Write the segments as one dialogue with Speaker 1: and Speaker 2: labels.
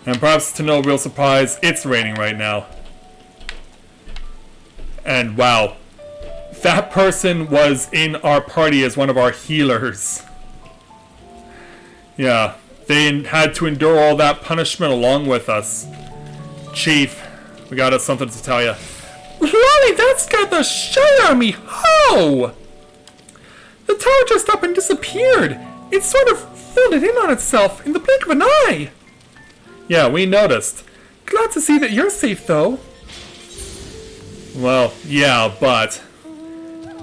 Speaker 1: And perhaps to no real surprise, it's raining right now. And wow, that person was in our party as one of our healers. Yeah, they had to endure all that punishment along with us. Chief, we got us something to tell you.
Speaker 2: Lolly, that scared the shit out of me! Ho! The tower just up and disappeared! It sort of folded in on itself in the blink of an eye!
Speaker 1: Yeah, we noticed.
Speaker 2: Glad to see that you're safe, though.
Speaker 1: Well, yeah, but...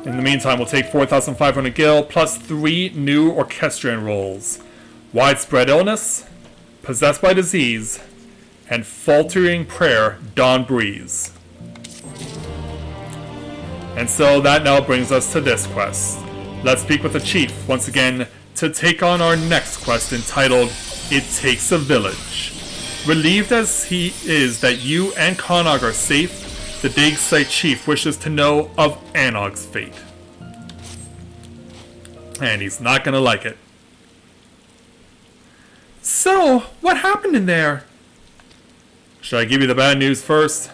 Speaker 1: in the meantime, we'll take 4,500 gil plus 3 new orchestrion rolls. Widespread illness, possessed by disease, and faltering prayer, dawn breeze. And so that now brings us to this quest. Let's speak with the chief once again to take on our next quest entitled It Takes a Village. Relieved as he is that you and Konog are safe, the dig site chief wishes to know of Anog's fate. And he's not gonna like it.
Speaker 2: So, what happened in there?
Speaker 1: Should I give you the bad news first?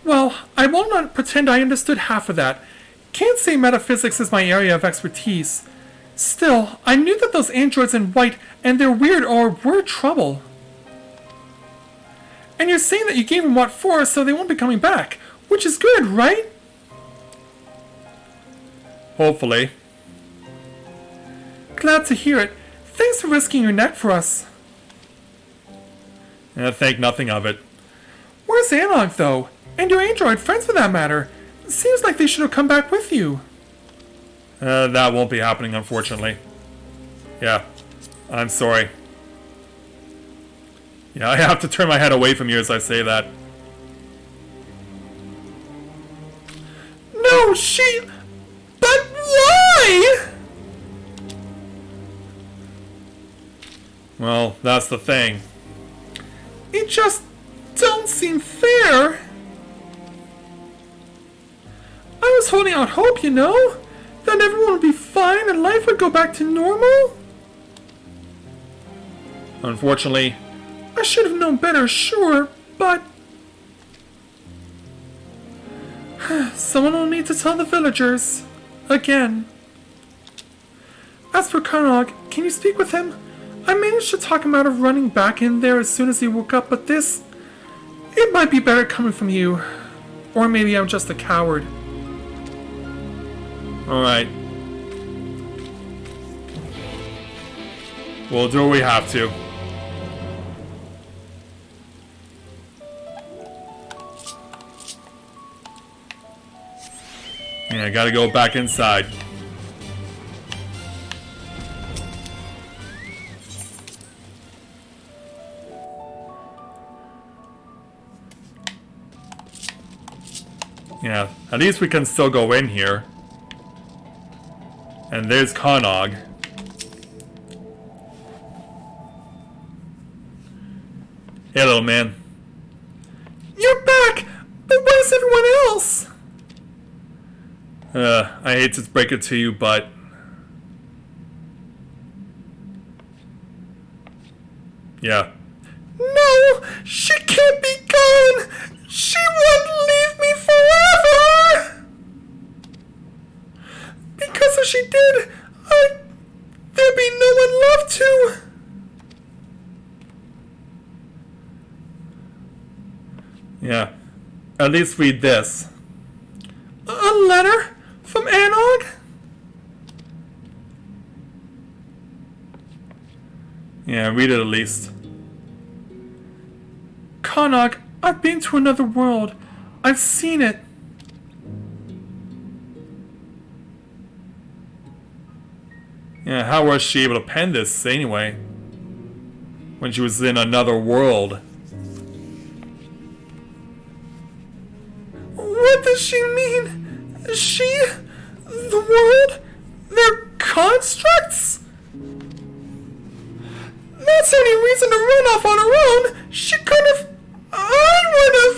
Speaker 2: Well, I will not pretend I understood half of that. Can't say metaphysics is my area of expertise. Still, I knew that those androids in white and their weird or were trouble. And you're saying that you gave them what for, so they won't be coming back, which is good, right?
Speaker 1: Hopefully.
Speaker 2: Glad to hear it. Thanks for risking your neck for us.
Speaker 1: Think nothing of it.
Speaker 2: Where's Anog, though? And your android friends, for that matter. Seems like they should have come back with you.
Speaker 1: That won't be happening, unfortunately. Yeah, I'm sorry. Yeah, I have to turn my head away from you as I say that.
Speaker 2: No, but why?
Speaker 1: Well, that's the thing.
Speaker 2: It just don't seem fair. I was holding out hope, you know? That everyone would be fine and life would go back to normal.
Speaker 1: Unfortunately,
Speaker 2: I should have known better, sure, but... someone will need to tell the villagers. Again. As for Karnog, can you speak with him? I managed to talk him out of running back in there as soon as he woke up, but this... it might be better coming from you. Or maybe I'm just a coward.
Speaker 1: alright. We'll do what we have to. Yeah, I gotta go back inside. Yeah, at least we can still go in here. And there's Konog. Hey, little man.
Speaker 2: You're back! But where's everyone else?
Speaker 1: I hate to break it to you, but... yeah.
Speaker 2: No! She can't be gone! She won't leave me forever! Because if she did, there'd be no one left to...
Speaker 1: Yeah. At least read this.
Speaker 2: A letter? From Anog?
Speaker 1: Yeah, read it at least.
Speaker 2: Konog, I've been to another world. I've seen it.
Speaker 1: Yeah, how was she able to pen this anyway? When she was in another world.
Speaker 2: What does she mean? She? The world? They're constructs? That's any reason to run off on her own. She could have... I would have...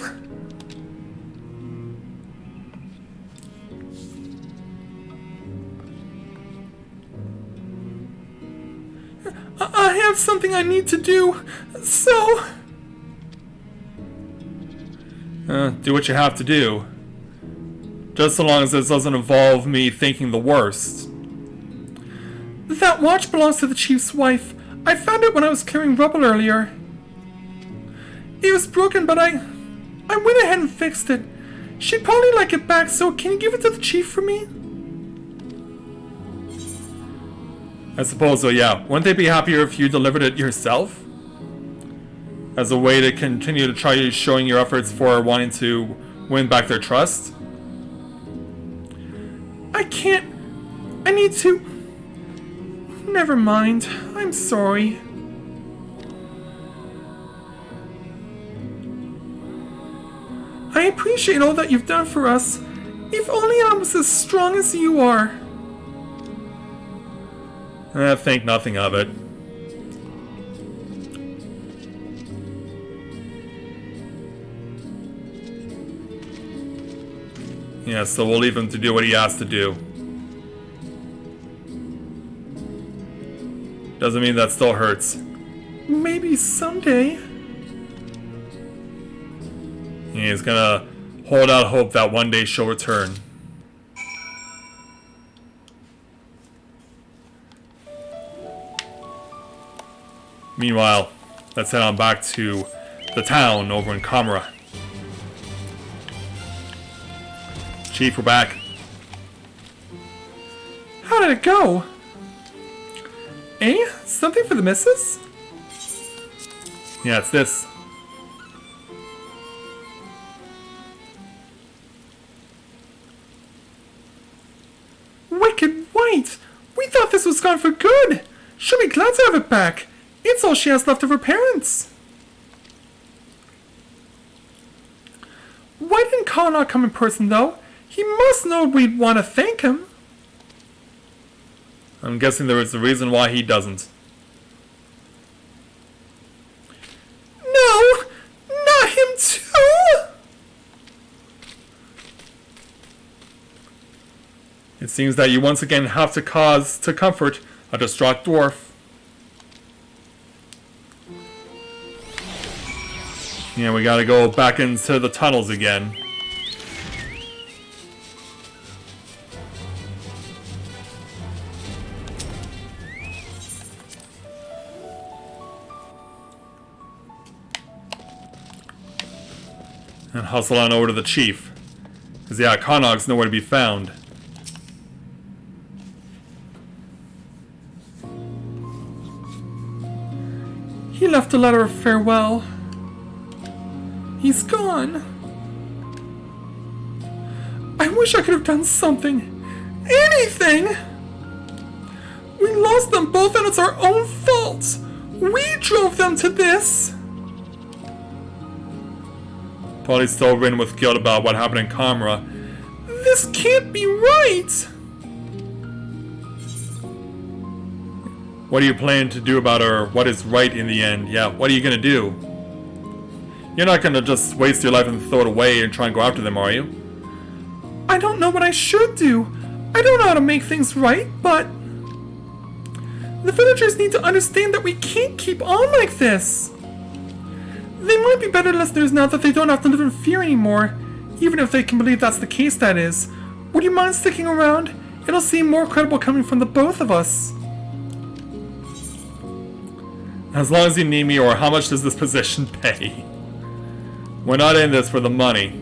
Speaker 2: I have something I need to do, so...
Speaker 1: Do what you have to do. Just so long as this doesn't involve me thinking the worst.
Speaker 2: That watch belongs to the chief's wife. I found it when I was clearing rubble earlier. It was broken, but I went ahead and fixed it. She'd probably like it back, so can you give it to the chief for me?
Speaker 1: I suppose so, yeah. Wouldn't they be happier if you delivered it yourself? As a way to continue to try showing your efforts for wanting to win back their trust?
Speaker 2: I can't. I need to. Never mind. I'm sorry. I appreciate all that you've done for us. If only I was as strong as you are.
Speaker 1: Think nothing of it. Yeah, so we'll leave him to do what he has to do. Doesn't mean that still hurts.
Speaker 2: Maybe someday.
Speaker 1: He's gonna hold out hope that one day she'll return. Meanwhile, let's head on back to the town over in Kamara. Chief, we're back.
Speaker 2: How did it go? Eh? Something for the missus?
Speaker 1: Yeah, it's this.
Speaker 2: Wicked White! We thought this was gone for good! She'll be glad to have it back! It's all she has left of her parents! Why didn't Kyle not come in person, though? He must know we'd want to thank him.
Speaker 1: I'm guessing there is a reason why he doesn't.
Speaker 2: No! Not him too!
Speaker 1: It seems that you once again have to cause to comfort a distraught dwarf. Yeah, we gotta go back into the tunnels again. And hustle on over to the chief. Because, yeah, Connaught's nowhere to be found.
Speaker 2: He left a letter of farewell. He's gone. I wish I could have done something. Anything! We lost them both and it's our own fault! We drove them to this!
Speaker 1: Probably still ridden with guilt about what happened in Kamara.
Speaker 2: This can't be right!
Speaker 1: What are you planning to do about her? What is right in the end? Yeah, what are you gonna do? You're not gonna just waste your life and throw it away and try and go after them, are you?
Speaker 2: I don't know what I should do. I don't know how to make things right, but... the villagers need to understand that we can't keep on like this. They might be better listeners now that they don't have to live in fear anymore. Even if they can believe that's the case, that is. Would you mind sticking around? It'll seem more credible coming from the both of us.
Speaker 1: As long as you need me, or how much does this position pay? We're not in this for the money.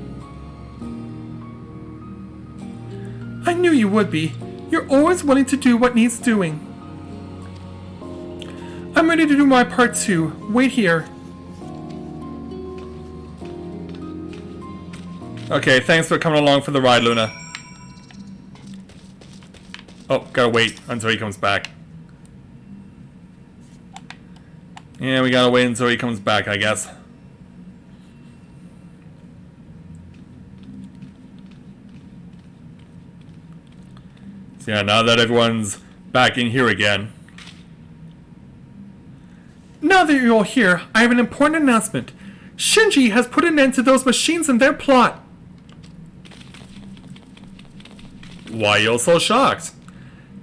Speaker 2: I knew you would be. You're always willing to do what needs doing. I'm ready to do my part too. Wait here.
Speaker 1: Okay, thanks for coming along for the ride, Luna. Oh, gotta wait until he comes back. Yeah, we gotta wait until he comes back, I guess. So yeah, now that everyone's back in here again.
Speaker 2: Now that you're all here, I have an important announcement. Shinji has put an end to those machines and their plot.
Speaker 1: Why are you so shocked?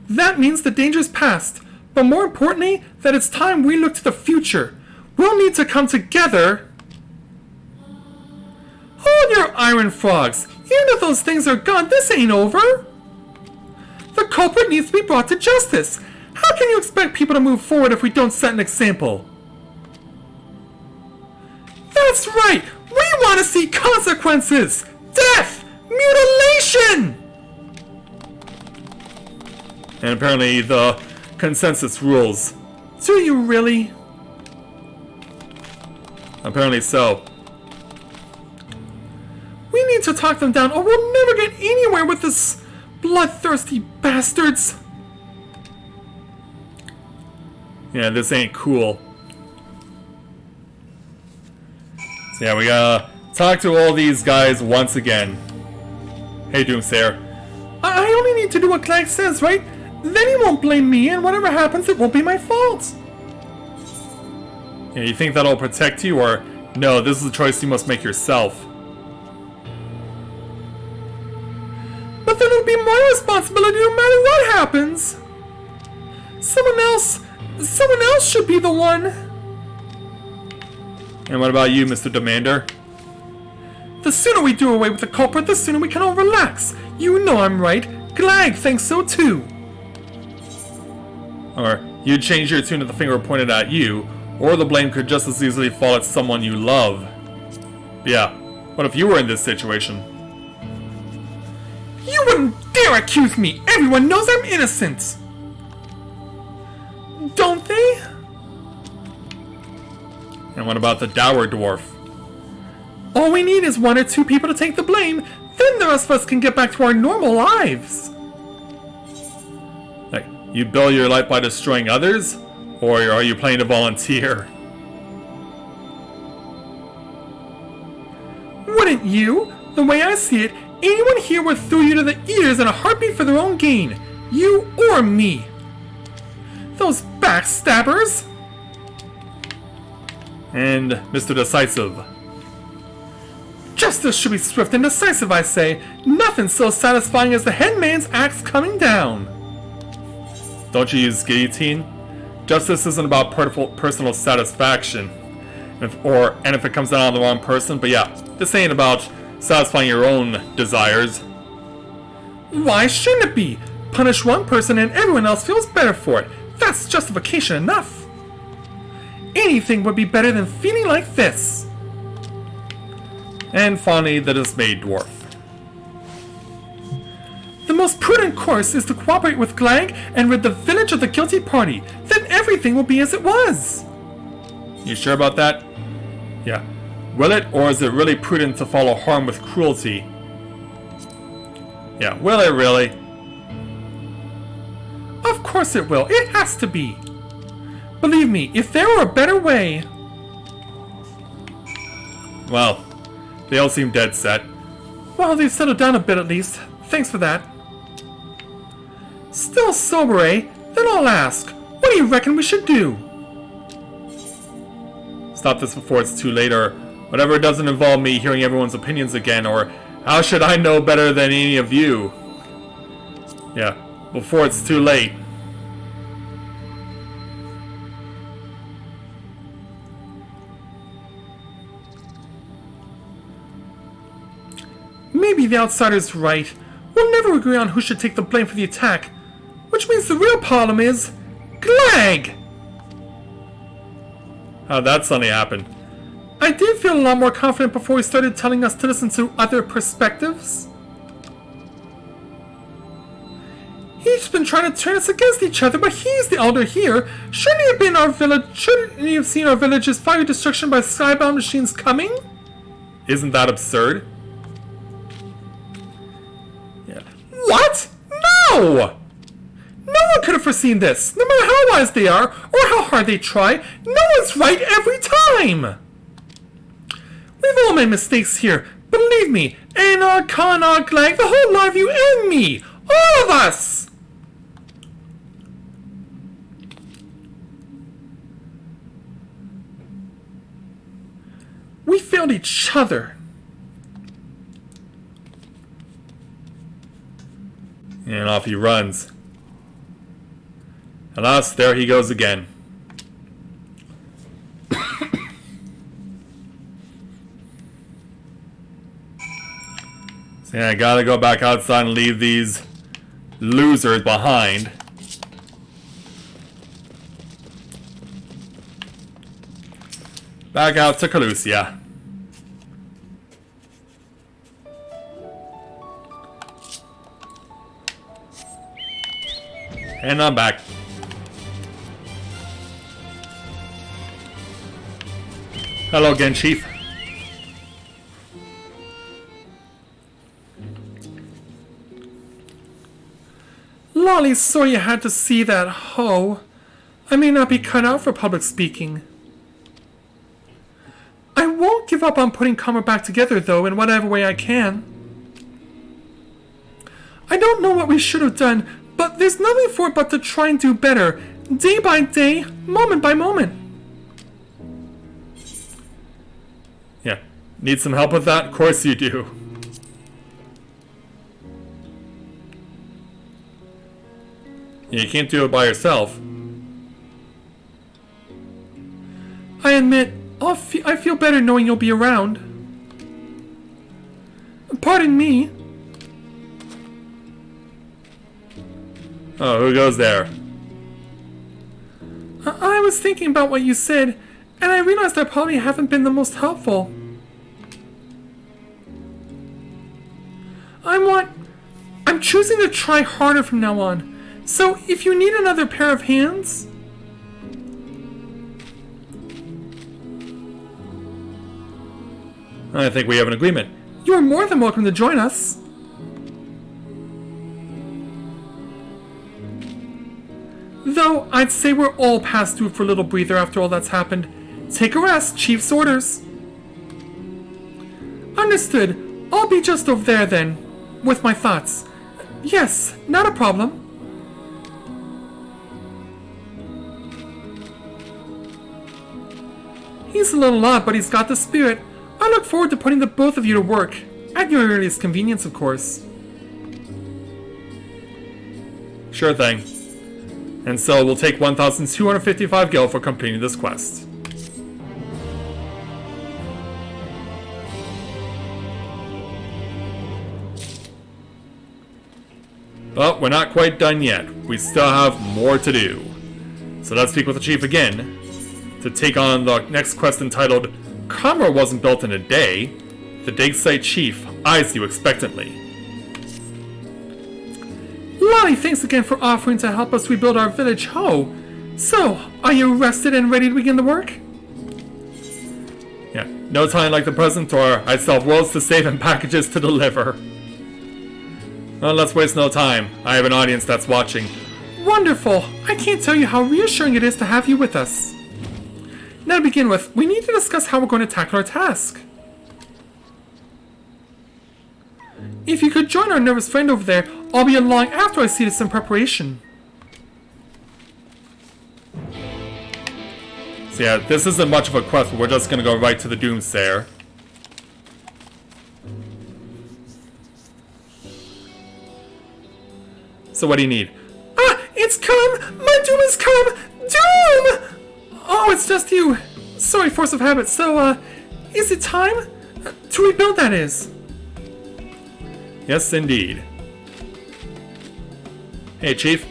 Speaker 2: That means the danger's past. but more importantly, that it's time we look to the future. We'll need to come together. Hold your iron frogs. Even if those things are gone, this ain't over. The culprit needs to be brought to justice. How can you expect people to move forward if we don't set an example? That's right! We want to see consequences! Death! Mutilation!
Speaker 1: And apparently the consensus rules.
Speaker 2: Do you really?
Speaker 1: Apparently so.
Speaker 2: We need to talk them down or we'll never get anywhere with this bloodthirsty bastards.
Speaker 1: Yeah, this ain't cool. So yeah, we gotta talk to all these guys once again. Hey, Doomsayer.
Speaker 2: I only need to do what Clank says, right? Then he won't blame me, and whatever happens, it won't be my fault.
Speaker 1: Yeah, you think that'll protect you, or no, this is a choice you must make yourself?
Speaker 2: But then it'll be my responsibility no matter what happens. Someone else should be the one.
Speaker 1: And what about you, Mr. Demander?
Speaker 2: The sooner we do away with the culprit, the sooner we can all relax. You know I'm right. Glag thinks so too.
Speaker 1: Or you'd change your tune if the finger pointed at you, or the blame could just as easily fall at someone you love. Yeah, what if you were in this situation?
Speaker 2: You wouldn't dare accuse me! Everyone knows I'm innocent! Don't they?
Speaker 1: And what about the dour dwarf?
Speaker 2: All we need is one or two people to take the blame, then the rest of us can get back to our normal lives.
Speaker 1: Like, you build your life by destroying others? Or are you playing to volunteer?
Speaker 2: Wouldn't you? The way I see it, anyone here would throw you to the eaters in a heartbeat for their own gain. You or me. Those backstabbers!
Speaker 1: And Mr. Decisive.
Speaker 2: Justice should be swift and decisive, I say. Nothing so satisfying as the headman's axe coming down.
Speaker 1: Don't you use guillotine? Justice isn't about personal satisfaction. And if it comes down on the wrong person, but yeah, this ain't about satisfying your own desires.
Speaker 2: Why shouldn't it be? Punish one person and everyone else feels better for it. That's justification enough. Anything would be better than feeling like this.
Speaker 1: And finally, the dismayed dwarf.
Speaker 2: The most prudent course is to cooperate with Glag and rid the village of the guilty party. Then everything will be as it was.
Speaker 1: You sure about that? Yeah. Will it, or is it really prudent to follow harm with cruelty? Yeah, will it really?
Speaker 2: Of course it will. It has to be. Believe me, if there were a better way...
Speaker 1: Well, they all seem dead set.
Speaker 2: Well, they've settled down a bit at least. Thanks for that. Still sober, eh? Then I'll ask. What do you reckon we should do?
Speaker 1: Stop this before it's too late, or whatever doesn't involve me hearing everyone's opinions again, or how should I know better than any of you? Yeah, before it's too late.
Speaker 2: Maybe the outsider's right. We'll never agree on who should take the blame for the attack. Which means the real problem is... Glag!
Speaker 1: How'd that suddenly happen?
Speaker 2: I did feel a lot more confident before he started telling us to listen to other perspectives. He's been trying to turn us against each other, but he's the elder here. Shouldn't he have been our village? Shouldn't he have seen our village's fire destruction by skybound machines coming?
Speaker 1: Isn't that absurd?
Speaker 2: Yeah. What? No! No one could have foreseen this. No matter how wise they are, or how hard they try, no one's right every time! We've all made mistakes here. Believe me, Anar, Kana, Glag, the whole lot of you and me! All of us! We failed each other.
Speaker 1: And off he runs. Alas, there he goes again. So yeah, I gotta go back outside and leave these losers behind. Back out to Calusia. And I'm back. Hello again, Chief.
Speaker 2: Lolly, sorry you had to see that hoe. I may not be cut out for public speaking. I won't give up on putting Karma back together, though, in whatever way I can. I don't know what we should have done, but there's nothing for it but to try and do better, day by day, moment by moment.
Speaker 1: Yeah. Need some help with that? Of course you do. Yeah, you can't do it by yourself.
Speaker 2: I admit, I feel better knowing you'll be around. Pardon me.
Speaker 1: Oh, who goes there?
Speaker 2: I was thinking about what you said, and I realized I probably haven't been the most helpful. I'm choosing to try harder from now on. So, if you need another pair of hands...
Speaker 1: I think we have an agreement.
Speaker 2: You are more than welcome to join us. Though, I'd say we're all past due for a little breather after all that's happened. Take a rest, Chief's orders. Understood. I'll be just over there then, with my thoughts. Yes, not a problem. He's a little odd, but he's got the spirit. I look forward to putting the both of you to work. At your earliest convenience, of course.
Speaker 1: Sure thing. And so we'll take 1,255 gil for completing this quest. But we're not quite done yet. We still have more to do. So let's speak with the chief again to take on the next quest entitled Karma Wasn't Built in a Day. The dig site chief eyes you expectantly.
Speaker 2: Lolly, thanks again for offering to help us rebuild our village hoe. So, are you rested and ready to begin the work?
Speaker 1: Yeah, no time like the present, or I still have worlds to save and packages to deliver. Well, let's waste no time. I have an audience that's watching.
Speaker 2: Wonderful! I can't tell you how reassuring it is to have you with us. Now to begin with, we need to discuss how we're going to tackle our task. If you could join our nervous friend over there, I'll be along after I see to some preparation.
Speaker 1: So yeah, this isn't much of a quest, but we're just gonna go right to the Doomsayer. So what do you need?
Speaker 2: Ah! It's come! My doom has come! Doom! Oh, it's just you. Sorry, force of habit. So, is it time? To rebuild, that is.
Speaker 1: Yes, indeed. Hey, Chief.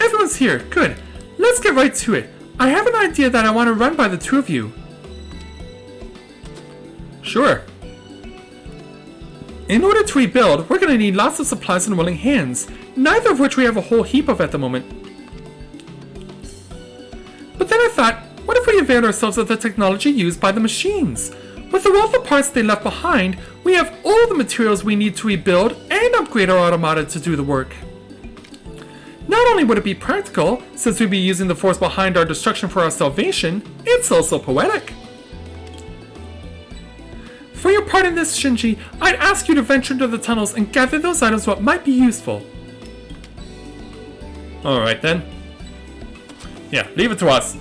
Speaker 2: Everyone's here. Good. Let's get right to it. I have an idea that I want to run by the two of you.
Speaker 1: Sure.
Speaker 2: In order to rebuild, we're going to need lots of supplies and willing hands, neither of which we have a whole heap of at the moment. But then I thought, what if we availed ourselves of the technology used by the machines? With the wealth of parts they left behind, we have all the materials we need to rebuild and upgrade our automata to do the work. Not only would it be practical, since we'd be using the force behind our destruction for our salvation, it's also poetic. For your part in this, Shinji, I'd ask you to venture into the tunnels and gather those items what might be useful.
Speaker 1: Alright then. Yeah, leave it to us.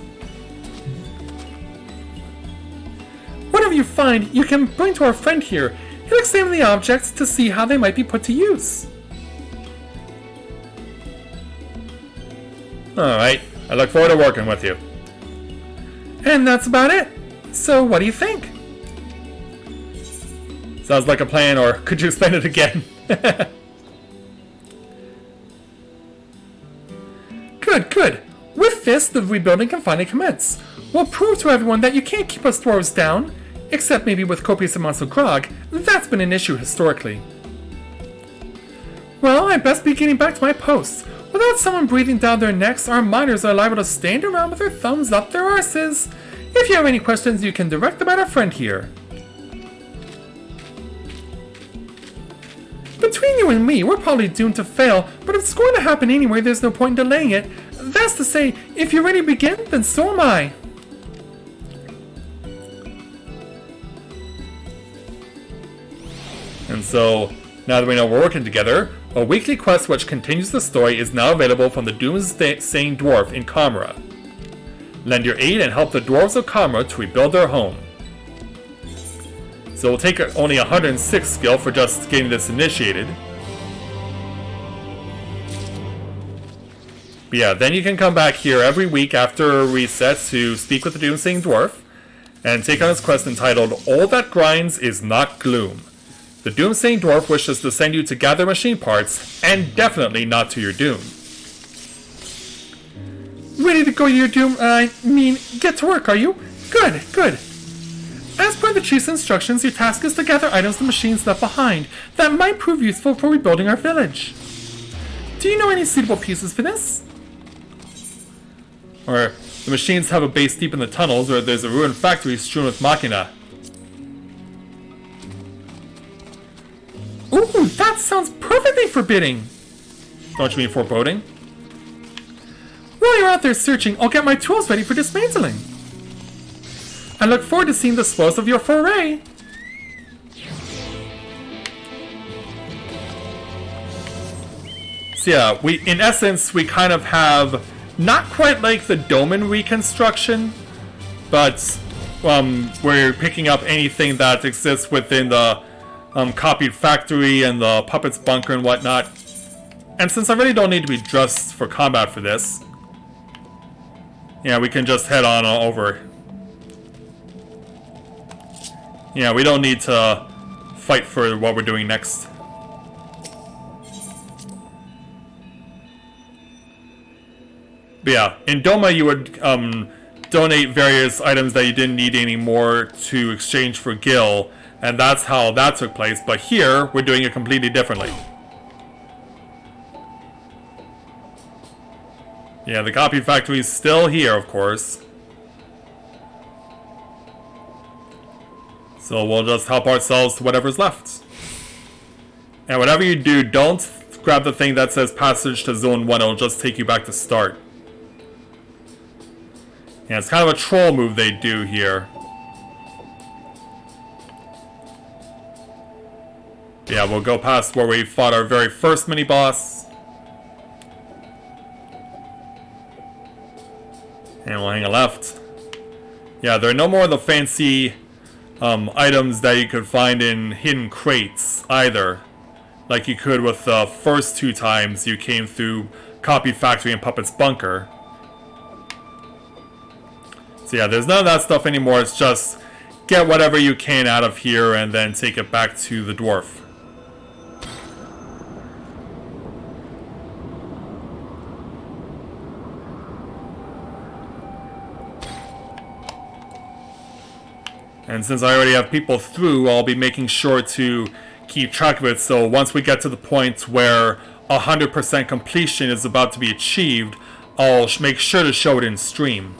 Speaker 2: Whatever you find, you can bring to our friend here. He'll examine the objects to see how they might be put to use.
Speaker 1: Alright. I look forward to working with you.
Speaker 2: And that's about it. So what do you think?
Speaker 1: Sounds like a plan, or could you explain it again?
Speaker 2: Good. With this, the rebuilding can finally commence. We'll prove to everyone that you can't keep us dwarves down, except maybe with copious amounts of grog. That's been an issue historically. Well, I best be getting back to my post. Without someone breathing down their necks, our miners are liable to stand around with their thumbs up their arses. If you have any questions, you can direct them at our friend here. Between you and me, we're probably doomed to fail, but if it's going to happen anyway, there's no point in delaying it. That's to say, if you're ready to begin, then so am I.
Speaker 1: And so, now that we know we're working together, a weekly quest which continues the story is now available from the Doomsaying Dwarf in Kamra. Lend your aid and help the dwarves of Kamra to rebuild their home. So we'll take only 106 skill for just getting this initiated. But yeah, then you can come back here every week after reset to speak with the Doomsaying Dwarf and take on his quest entitled All That Grinds Is Not Gloom. The Doomsaying Dwarf wishes to send you to gather machine parts, and definitely not to your doom.
Speaker 2: Ready to go to your doom? Get to work, are you? Good. As per the chief's instructions, your task is to gather items the machines left behind that might prove useful for rebuilding our village. Do you know any suitable pieces for this?
Speaker 1: Or the machines have a base deep in the tunnels, or there's a ruined factory strewn with machina.
Speaker 2: Ooh, that sounds perfectly forbidding!
Speaker 1: Don't you mean foreboding?
Speaker 2: While you're out there searching, I'll get my tools ready for dismantling. I look forward to seeing the spoils of your foray!
Speaker 1: So yeah, in essence, we kind of have not quite like the Doman reconstruction, but we're picking up anything that exists within the copied factory and the puppets bunker and whatnot. And since I really don't need to be dressed for combat for this, yeah, we can just head on over. Yeah, we don't need to fight for what we're doing next. But yeah, in Doma you would donate various items that you didn't need anymore to exchange for Gil, and that's how that took place. But here, we're doing it completely differently. Yeah, the copy factory is still here, of course. So we'll just help ourselves to whatever's left. And whatever you do, don't grab the thing that says passage to zone 1, it'll just take you back to start. Yeah, it's kind of a troll move they do here. Yeah, we'll go past where we fought our very first mini-boss. And we'll hang a left. Yeah, there are no more of the fancy items that you could find in hidden crates either. Like you could with the first 2 times you came through Copy Factory and Puppet's Bunker. So yeah, there's none of that stuff anymore. It's just get whatever you can out of here and then take it back to the dwarf. And since I already have people through, I'll be making sure to keep track of it, so once we get to the point where 100% completion is about to be achieved, I'll make sure to show it in stream.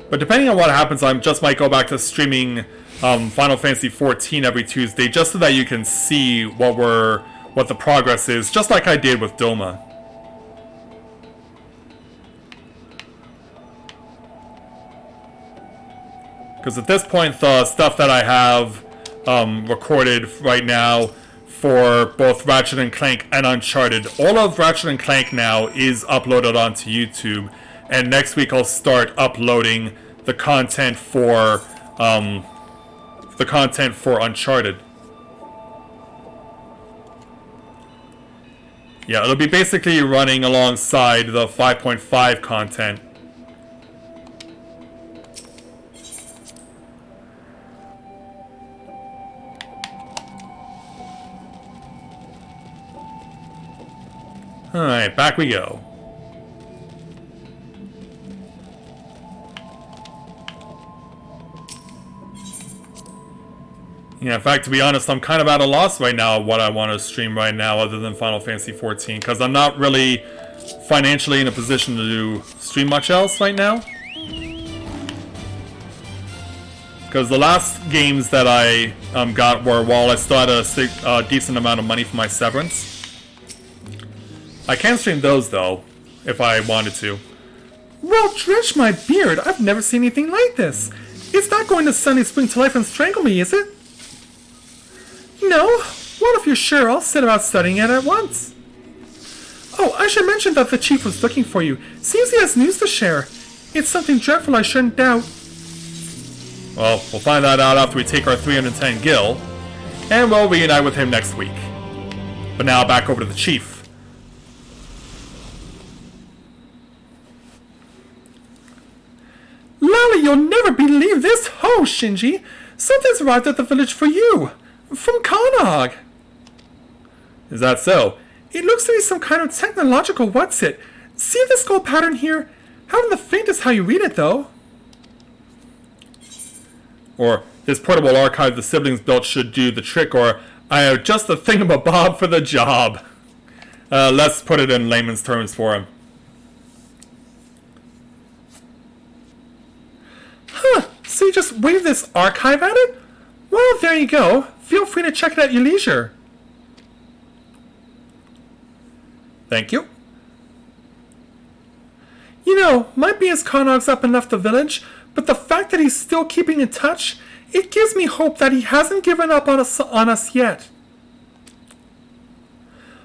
Speaker 1: But depending on what happens, I just might go back to streaming Final Fantasy XIV every Tuesday, just so that you can see what the progress is, just like I did with Doma. Because at this point, the stuff that I have recorded right now for both Ratchet & Clank and Uncharted, all of Ratchet & Clank now is uploaded onto YouTube, and next week I'll start uploading the content for Uncharted. Yeah, it'll be basically running alongside the 5.5 content. Alright, back we go. Yeah, in fact, to be honest, I'm kind of at a loss right now of what I want to stream right now other than Final Fantasy XIV, because I'm not really financially in a position to stream much else right now. Because the last games that I got were while I still had a decent amount of money for my severance. I can stream those, though, if I wanted to.
Speaker 2: Well, drench my beard, I've never seen anything like this. It's not going to suddenly spring to life and strangle me, is it? No? Well, if you're sure, I'll set about studying it at once. Oh, I should mention that the chief was looking for you. Seems he has news to share. It's something dreadful, I shouldn't doubt.
Speaker 1: Well, we'll find that out after we take our 310 gil, and we'll reunite with him next week. But now, back over to the chief.
Speaker 2: Lally, you'll never believe this! Ho, Shinji! Something's arrived at the village for you! From Kanog!
Speaker 1: Is that so?
Speaker 2: It looks to be some kind of technological what's-it. See this gold pattern here? Haven't the faintest how you read it, though.
Speaker 1: Or, this portable archive the siblings built should do the trick, or, I have just the thingamabob for the job. Let's put it in layman's terms for him.
Speaker 2: Huh, so you just wave this archive at it? Well, there you go. Feel free to check it at your leisure.
Speaker 1: Thank you.
Speaker 2: You know, might be as Karnog's up and left the village, but the fact that he's still keeping in touch, it gives me hope that he hasn't given up on us yet.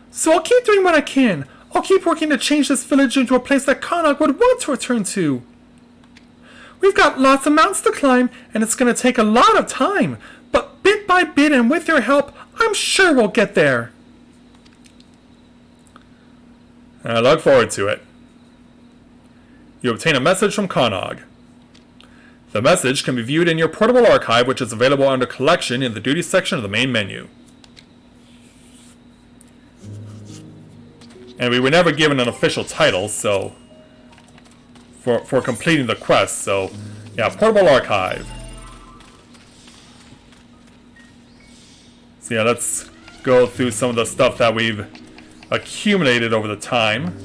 Speaker 2: So I'll keep doing what I can. I'll keep working to change this village into a place that Karnog would want to return to. We've got lots of mountains to climb, and it's going to take a lot of time. But bit by bit and with your help, I'm sure we'll get there.
Speaker 1: I look forward to it. You obtain a message from Kanog. The message can be viewed in your portable archive, which is available under Collection in the Duties section of the main menu. And we were never given an official title, so... For completing the quest, so... Yeah, portable archive. So yeah, let's go through some of the stuff that we've accumulated over the time.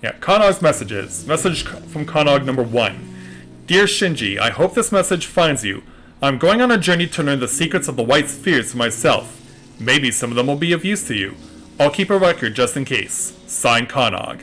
Speaker 1: Yeah, Kanog's messages. Message from Kanog number 1. Dear Shinji, I hope this message finds you. I'm going on a journey to learn the secrets of the White Spheres for myself. Maybe some of them will be of use to you. I'll keep a record just in case. Signed, Kanog.